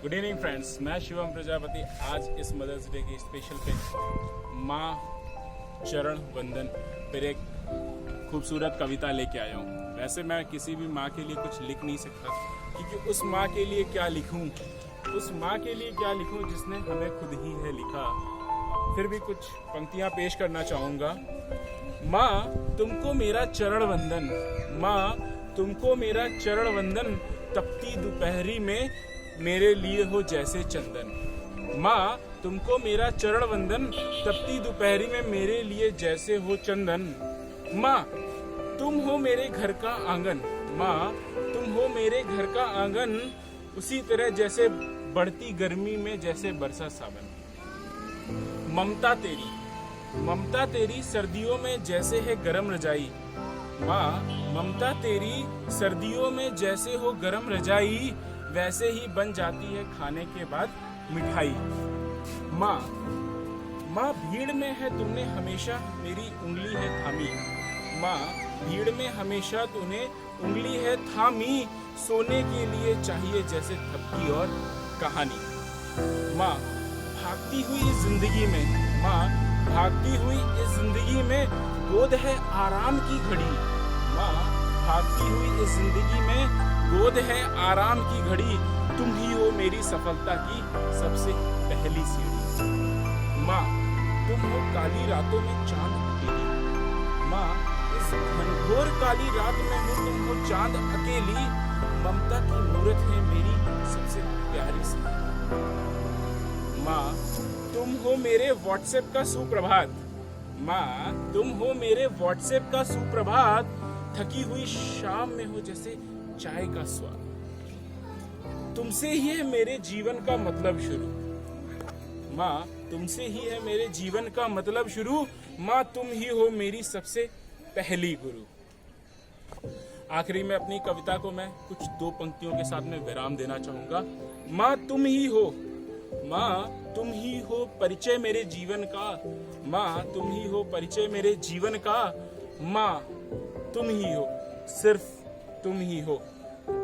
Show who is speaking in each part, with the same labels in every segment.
Speaker 1: Good evening friends, मैं शिवम प्रजापति आज इस मदर्स डे के स्पेशल पे माँ चरण वंदन पर एक खूबसूरत कविता लेके आया हूँ। वैसे मैं किसी भी माँ के लिए कुछ लिख नहीं सकता, क्योंकि उस माँ के लिए क्या लिखूँ, उस माँ के लिए क्या लिखूँ जिसने हमें खुद ही है लिखा। फिर भी कुछ पंक्तियाँ पेश करना चाहूँगा। माँ तुमको मेरा चरण वंदन, माँ तुमको मेरा चरण वंदन, तपती दोपहरी में मेरे लिए हो जैसे चंदन। माँ तुमको मेरा चरण वंदन, तपती दोपहरी में मेरे लिए जैसे हो चंदन। माँ तुम हो मेरे घर का आंगन, माँ तुम हो मेरे घर का आंगन, उसी तरह जैसे बढ़ती गर्मी में जैसे बरसा सावन। ममता तेरी सर्दियों में जैसे है गरम रजाई, माँ ममता तेरी सर्दियों में जैसे हो गरम रजाई, वैसे ही बन जाती है खाने के बाद मिठाई। माँ भीड़ में है तुमने हमेशा मेरी उंगली है थामी, माँ भीड़ में हमेशा तूने उंगली है थामी, सोने के लिए चाहिए जैसे थपकी और कहानी। माँ भागती हुई इस जिंदगी में, माँ भागती हुई इस जिंदगी में गोद है आराम की घड़ी, माँ भागती हुई इस जिंदगी में गोद है आराम की घड़ी, तुम ही हो मेरी सफलता की सबसे पहली सीढ़ी। माँ तुम हो काली रातों में चांद अकेली, माँ इस घनघोर काली रात में हो तुम हो चांद अकेली, ममता की मूरत है मेरी सबसे प्यारी सी। माँ तुम हो मेरे व्हाट्सएप का सुप्रभात, माँ तुम हो मेरे व्हाट्सएप का सुप्रभात, थकी हुई शाम में हो जैसे चाय का स्वाद। तुमसे ही है मेरे जीवन का मतलब शुरू, माँ तुमसे ही है मेरे जीवन का मतलब शुरू, माँ तुम ही हो मेरी सबसे पहली गुरु। आखिरी में अपनी कविता को मैं कुछ दो पंक्तियों के साथ में विराम देना चाहूंगा। माँ तुम ही हो, माँ तुम ही हो परिचय मेरे जीवन का, माँ तुम ही हो परिचय मेरे जीवन का, माँ तुम ही हो, सिर्फ तुम ही हो,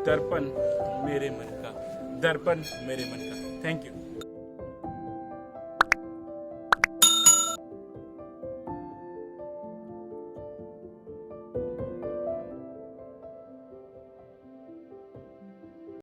Speaker 1: दर्पण मेरे मन का, दर्पण मेरे मन का। Thank you.